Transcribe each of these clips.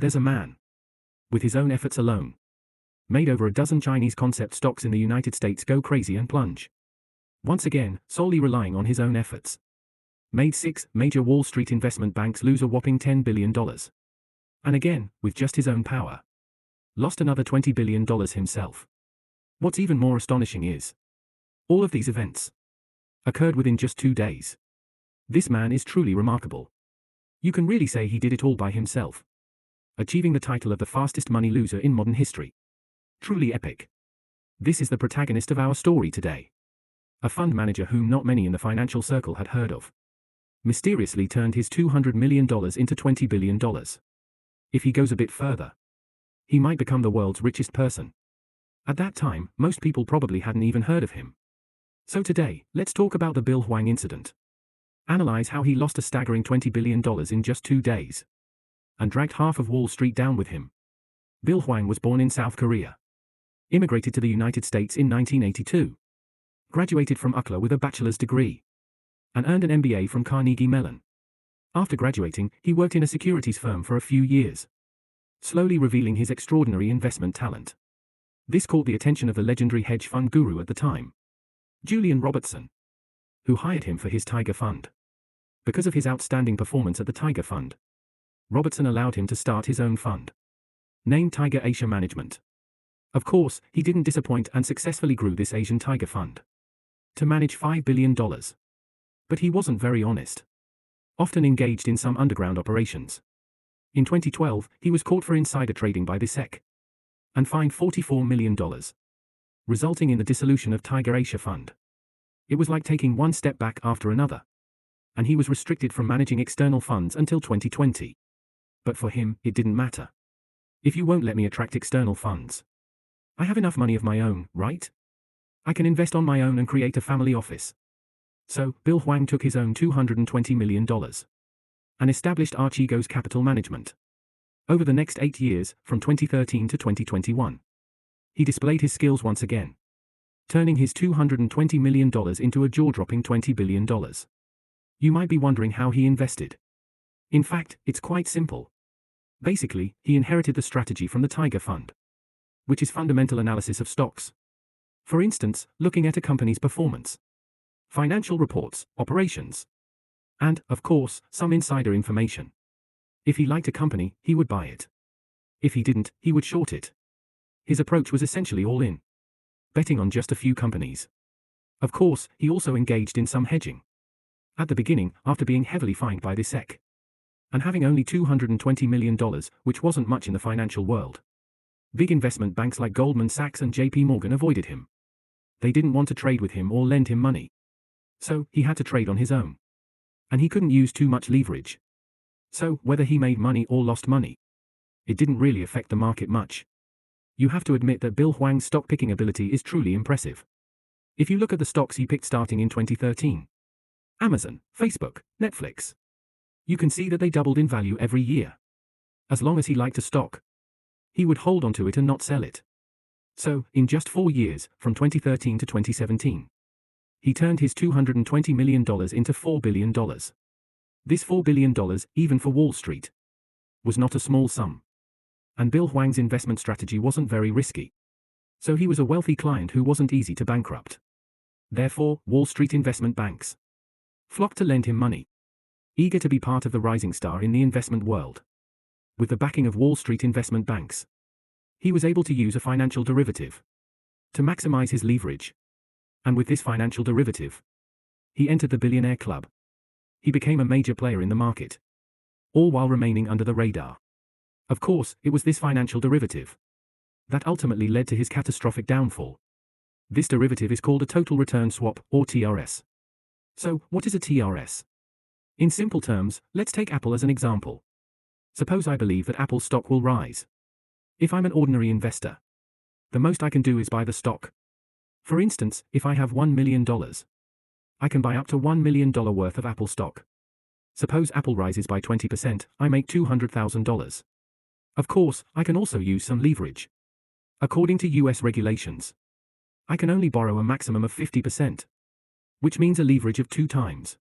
there's a man, with his own efforts alone, made over a dozen Chinese concept stocks in the United States go crazy and plunge. Once again, solely relying on his own efforts. Made 6 major Wall Street investment banks lose a whopping $10 billion. And again, with just his own power. Lost another $20 billion himself. What's even more astonishing is, all of these events occurred within just 2 days. This man is truly remarkable. You can really say he did it all by himself, achieving the title of the fastest money loser in modern history. Truly epic. This is the protagonist of our story today. A fund manager whom not many in the financial circle had heard of. Mysteriously turned his $200 million into $20 billion. If he goes a bit further, he might become the world's richest person. At that time, most people probably hadn't even heard of him. So today, let's talk about the Bill Hwang incident. Analyze how he lost a staggering $20 billion in just 2 days. And dragged half of Wall Street down with him. Bill Hwang was born in South Korea. Immigrated to the United States in 1982. Graduated from UCLA with a bachelor's degree. And earned an MBA from Carnegie Mellon. After graduating, he worked in a securities firm for a few years, slowly revealing his extraordinary investment talent. This caught the attention of the legendary hedge fund guru at the time, Julian Robertson, who hired him for his Tiger Fund. Because of his outstanding performance at the Tiger Fund, Robertson allowed him to start his own fund, named Tiger Asia Management. Of course, he didn't disappoint and successfully grew this Asian Tiger Fund to manage $5 billion. But he wasn't very honest, often engaged in some underground operations. In 2012, he was caught for insider trading by the SEC and fined $44 million, resulting in the dissolution of Tiger Asia Fund. It was like taking one step back after another, and he was restricted from managing external funds until 2020. But for him, it didn't matter. If you won't let me attract external funds, I have enough money of my own, right? I can invest on my own and create a family office. So, Bill Hwang took his own $220 million and established Archegos Capital Management. Over the next 8 years, from 2013 to 2021, he displayed his skills once again, turning his $220 million into a jaw-dropping $20 billion. You might be wondering how he invested. In fact, it's quite simple. Basically, he inherited the strategy from the Tiger Fund, which is fundamental analysis of stocks. For instance, looking at a company's performance, financial reports, operations, and, of course, some insider information. If he liked a company, he would buy it. If he didn't, he would short it. His approach was essentially all in, betting on just a few companies. Of course, he also engaged in some hedging. At the beginning, after being heavily fined by the SEC, and having only $220 million, which wasn't much in the financial world, big investment banks like Goldman Sachs and JP Morgan avoided him. They didn't want to trade with him or lend him money. So, he had to trade on his own. And he couldn't use too much leverage. So, whether he made money or lost money, it didn't really affect the market much. You have to admit that Bill Hwang's stock picking ability is truly impressive. If you look at the stocks he picked starting in 2013, Amazon, Facebook, Netflix, you can see that they doubled in value every year. As long as he liked a stock, he would hold onto it and not sell it. So, in just 4 years, from 2013 to 2017, he turned his $220 million into $4 billion. This $4 billion, even for Wall Street, was not a small sum. And Bill Hwang's investment strategy wasn't very risky. So he was a wealthy client who wasn't easy to bankrupt. Therefore, Wall Street investment banks flocked to lend him money, eager to be part of the rising star in the investment world. With the backing of Wall Street investment banks, he was able to use a financial derivative to maximize his leverage. And with this financial derivative, he entered the billionaire club. He became a major player in the market, all while remaining under the radar. Of course, it was this financial derivative that ultimately led to his catastrophic downfall. This derivative is called a total return swap, or TRS. So, what is a TRS? In simple terms, let's take Apple as an example. Suppose I believe that Apple stock will rise. If I'm an ordinary investor, the most I can do is buy the stock. For instance, if I have $1 million, I can buy up to $1 million worth of Apple stock. Suppose Apple rises by 20%, I make $200,000. Of course, I can also use some leverage. According to US regulations, I can only borrow a maximum of 50%, which means a leverage of 2 times.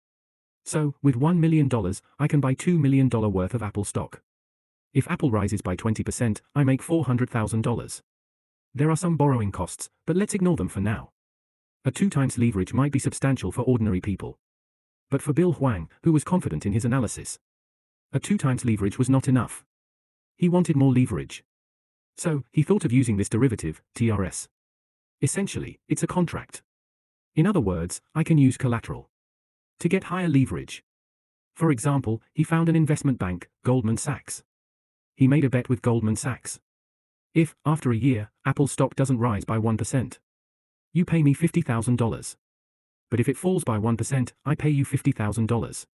So, with $1 million, I can buy $2 million worth of Apple stock. If Apple rises by 20%, I make $400,000. There are some borrowing costs, but let's ignore them for now. A 2 times leverage might be substantial for ordinary people. But for Bill Hwang, who was confident in his analysis, a 2 times leverage was not enough. He wanted more leverage. So, he thought of using this derivative, TRS. Essentially, it's a contract. In other words, I can use collateral to get higher leverage. For example, he found an investment bank, Goldman Sachs. He made a bet with Goldman Sachs. If, after a year, Apple stock doesn't rise by 1%, you pay me $50,000. But if it falls by 1%, I pay you $50,000.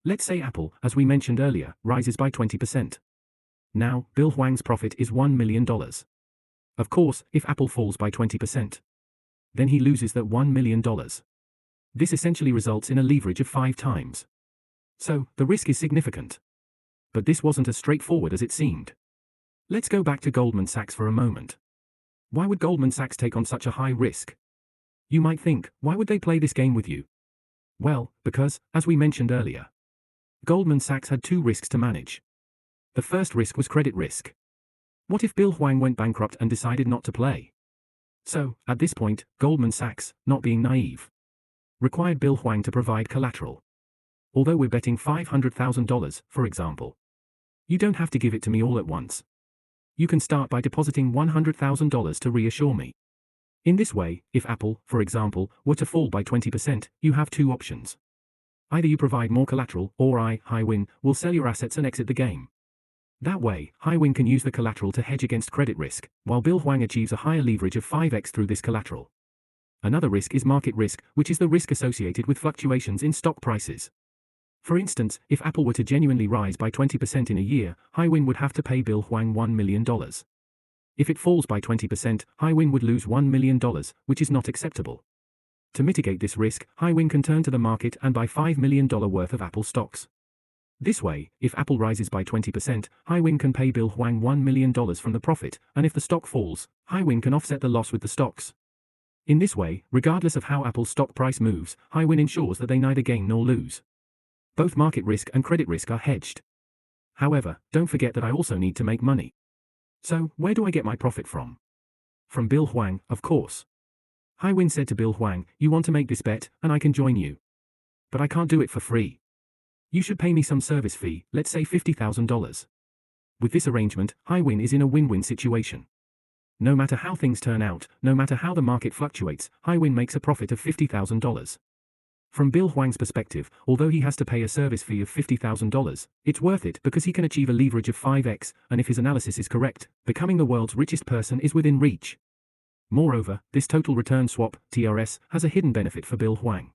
Let's say Apple, as we mentioned earlier, rises by 20%. Now, Bill Hwang's profit is $1 million. Of course, if Apple falls by 20%, then he loses that $1 million. This essentially results in a leverage of 5 times. So, the risk is significant. But this wasn't as straightforward as it seemed. Let's go back to Goldman Sachs for a moment. Why would Goldman Sachs take on such a high risk? You might think, why would they play this game with you? Well, because, as we mentioned earlier, Goldman Sachs had 2 risks to manage. The first risk was credit risk. What if Bill Hwang went bankrupt and decided not to play? So, at this point, Goldman Sachs, not being naive, required Bill Hwang to provide collateral. Although we're betting $500,000, for example, you don't have to give it to me all at once. You can start by depositing $100,000 to reassure me. In this way, if Apple, for example, were to fall by 20%, you have 2 options. Either you provide more collateral, or I, Hwang, will sell your assets and exit the game. That way, Hwang can use the collateral to hedge against credit risk, while Bill Hwang achieves a higher leverage of 5x through this collateral. Another risk is market risk, which is the risk associated with fluctuations in stock prices. For instance, if Apple were to genuinely rise by 20% in a year, Hwang would have to pay Bill Hwang $1 million. If it falls by 20%, Hwang would lose $1 million, which is not acceptable. To mitigate this risk, Hwang can turn to the market and buy $5 million worth of Apple stocks. This way, if Apple rises by 20%, Hwang can pay Bill Hwang $1 million from the profit, and if the stock falls, Hwang can offset the loss with the stocks. In this way, regardless of how Apple's stock price moves, Hwang ensures that they neither gain nor lose. Both market risk and credit risk are hedged. However, don't forget that I also need to make money. So, where do I get my profit from? From Bill Hwang, of course. Hwang said to Bill Hwang, "You want to make this bet, and I can join you. But I can't do it for free. You should pay me some service fee, let's say $50,000. With this arrangement, Hwang is in a win-win situation. No matter how things turn out, no matter how the market fluctuates, Hwang makes a profit of $50,000. From Bill Hwang's perspective, although he has to pay a service fee of $50,000, it's worth it because he can achieve a leverage of 5x, and if his analysis is correct, becoming the world's richest person is within reach. Moreover, this total return swap, TRS, has a hidden benefit for Bill Hwang.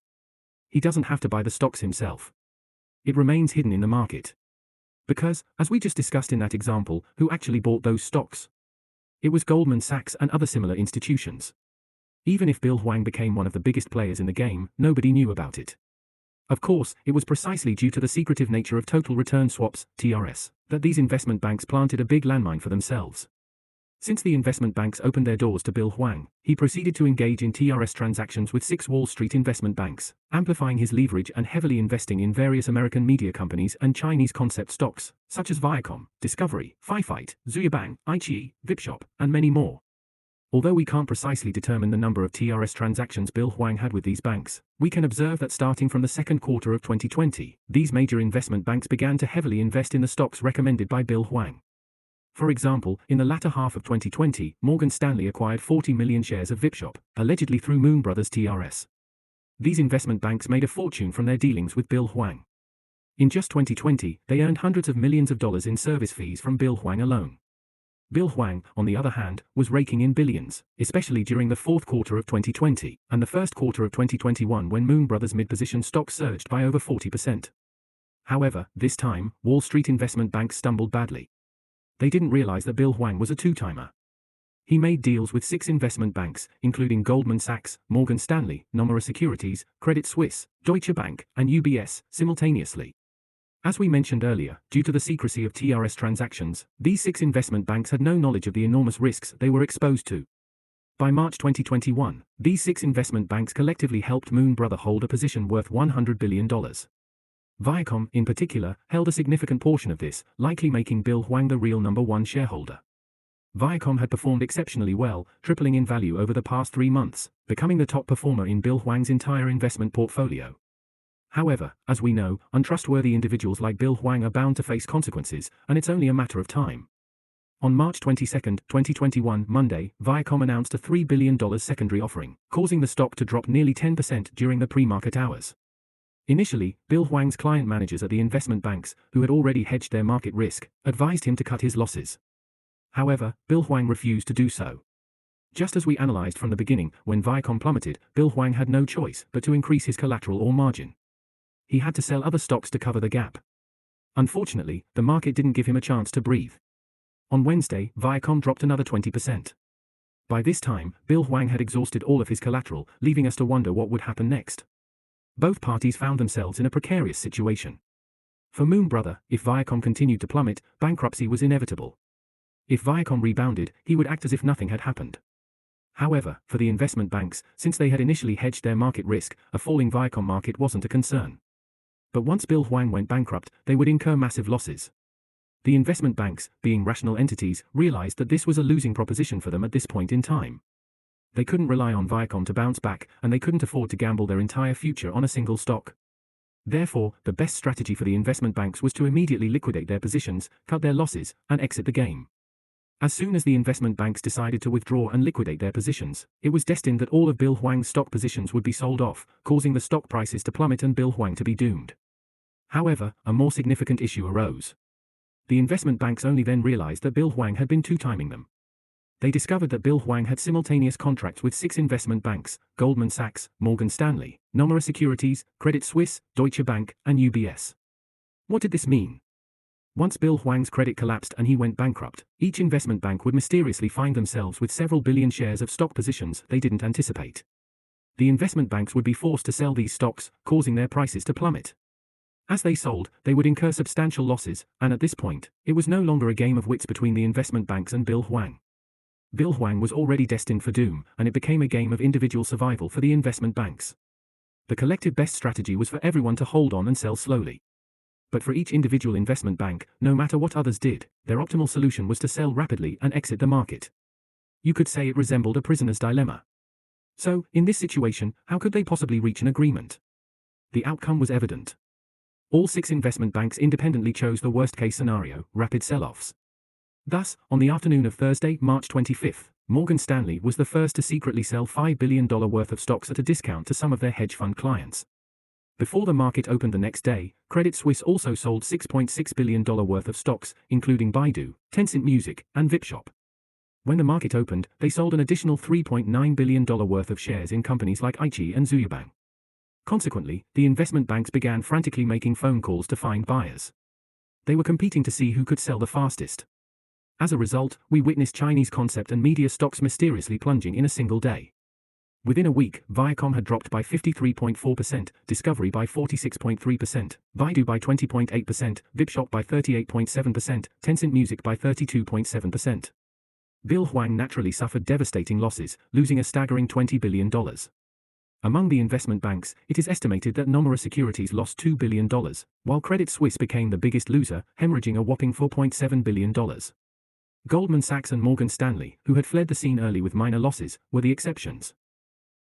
He doesn't have to buy the stocks himself. It remains hidden in the market. Because, as we just discussed in that example, who actually bought those stocks? It was Goldman Sachs and other similar institutions. Even if Bill Hwang became one of the biggest players in the game, nobody knew about it. Of course, it was precisely due to the secretive nature of total return swaps, TRS, that these investment banks planted a big landmine for themselves. Since the investment banks opened their doors to Bill Hwang, he proceeded to engage in TRS transactions with 6 Wall Street investment banks, amplifying his leverage and heavily investing in various American media companies and Chinese concept stocks, such as Viacom, Discovery, Fight, Zuyabang, iQIYI, Vipshop, and many more. Although we can't precisely determine the number of TRS transactions Bill Hwang had with these banks, we can observe that starting from the second quarter of 2020, these major investment banks began to heavily invest in the stocks recommended by Bill Hwang. For example, in the latter half of 2020, Morgan Stanley acquired 40 million shares of Vipshop, allegedly through Moon Brothers TRS. These investment banks made a fortune from their dealings with Bill Hwang. In just 2020, they earned hundreds of millions of dollars in service fees from Bill Hwang alone. Bill Hwang, on the other hand, was raking in billions, especially during the fourth quarter of 2020, and the first quarter of 2021 when Moon Brothers mid-position stock surged by over 40%. However, this time, Wall Street investment banks stumbled badly. They didn't realize that Bill Hwang was a two-timer. He made deals with 6 investment banks, including Goldman Sachs, Morgan Stanley, Nomura Securities, Credit Suisse, Deutsche Bank, and UBS, simultaneously. As we mentioned earlier, due to the secrecy of TRS transactions, these 6 investment banks had no knowledge of the enormous risks they were exposed to. By March 2021, these 6 investment banks collectively helped Moon Brother hold a position worth $100 billion. Viacom, in particular, held a significant portion of this, likely making Bill Hwang the real number one shareholder. Viacom had performed exceptionally well, tripling in value over the past 3 months, becoming the top performer in Bill Hwang's entire investment portfolio. However, as we know, untrustworthy individuals like Bill Hwang are bound to face consequences, and it's only a matter of time. On March 22, 2021, Monday, Viacom announced a $3 billion secondary offering, causing the stock to drop nearly 10% during the pre-market hours. Initially, Bill Hwang's client managers at the investment banks, who had already hedged their market risk, advised him to cut his losses. However, Bill Hwang refused to do so. Just as we analyzed from the beginning, when Viacom plummeted, Bill Hwang had no choice but to increase his collateral or margin. He had to sell other stocks to cover the gap. Unfortunately, the market didn't give him a chance to breathe. On Wednesday, Viacom dropped another 20%. By this time, Bill Hwang had exhausted all of his collateral, leaving us to wonder what would happen next. Both parties found themselves in a precarious situation. For Moon Brother, if Viacom continued to plummet, bankruptcy was inevitable. If Viacom rebounded, he would act as if nothing had happened. However, for the investment banks, since they had initially hedged their market risk, a falling Viacom market wasn't a concern. But once Bill Hwang went bankrupt, they would incur massive losses. The investment banks, being rational entities, realized that this was a losing proposition for them at this point in time. They couldn't rely on Viacom to bounce back, and they couldn't afford to gamble their entire future on a single stock. Therefore, the best strategy for the investment banks was to immediately liquidate their positions, cut their losses, and exit the game. As soon as the investment banks decided to withdraw and liquidate their positions, it was destined that all of Bill Hwang's stock positions would be sold off, causing the stock prices to plummet and Bill Hwang to be doomed. However, a more significant issue arose. The investment banks only then realized that Bill Hwang had been two-timing them. They discovered that Bill Hwang had simultaneous contracts with 6 investment banks: Goldman Sachs, Morgan Stanley, Nomura Securities, Credit Suisse, Deutsche Bank, and UBS. What did this mean? Once Bill Hwang's credit collapsed and he went bankrupt, each investment bank would mysteriously find themselves with several billion shares of stock positions they didn't anticipate. The investment banks would be forced to sell these stocks, causing their prices to plummet. As they sold, they would incur substantial losses, and at this point, it was no longer a game of wits between the investment banks and Bill Hwang. Bill Hwang was already destined for doom, and it became a game of individual survival for the investment banks. The collective best strategy was for everyone to hold on and sell slowly. But for each individual investment bank, no matter what others did, their optimal solution was to sell rapidly and exit the market. You could say it resembled a prisoner's dilemma. So, in this situation, how could they possibly reach an agreement? The outcome was evident. All 6 investment banks independently chose the worst-case scenario: rapid sell-offs. Thus, on the afternoon of Thursday, March 25, Morgan Stanley was the first to secretly sell $5 billion worth of stocks at a discount to some of their hedge fund clients. Before the market opened the next day, Credit Suisse also sold $6.6 billion worth of stocks, including Baidu, Tencent Music, and VipShop. When the market opened, they sold an additional $3.9 billion worth of shares in companies like Aichi and Zuyabang. Consequently, the investment banks began frantically making phone calls to find buyers. They were competing to see who could sell the fastest. As a result, we witnessed Chinese concept and media stocks mysteriously plunging in a single day. Within a week, Viacom had dropped by 53.4%, Discovery by 46.3%, Baidu by 20.8%, VipShop by 38.7%, Tencent Music by 32.7%. Bill Hwang naturally suffered devastating losses, losing a staggering $20 billion. Among the investment banks, it is estimated that Nomura Securities lost $2 billion, while Credit Suisse became the biggest loser, hemorrhaging a whopping $4.7 billion. Goldman Sachs and Morgan Stanley, who had fled the scene early with minor losses, were the exceptions.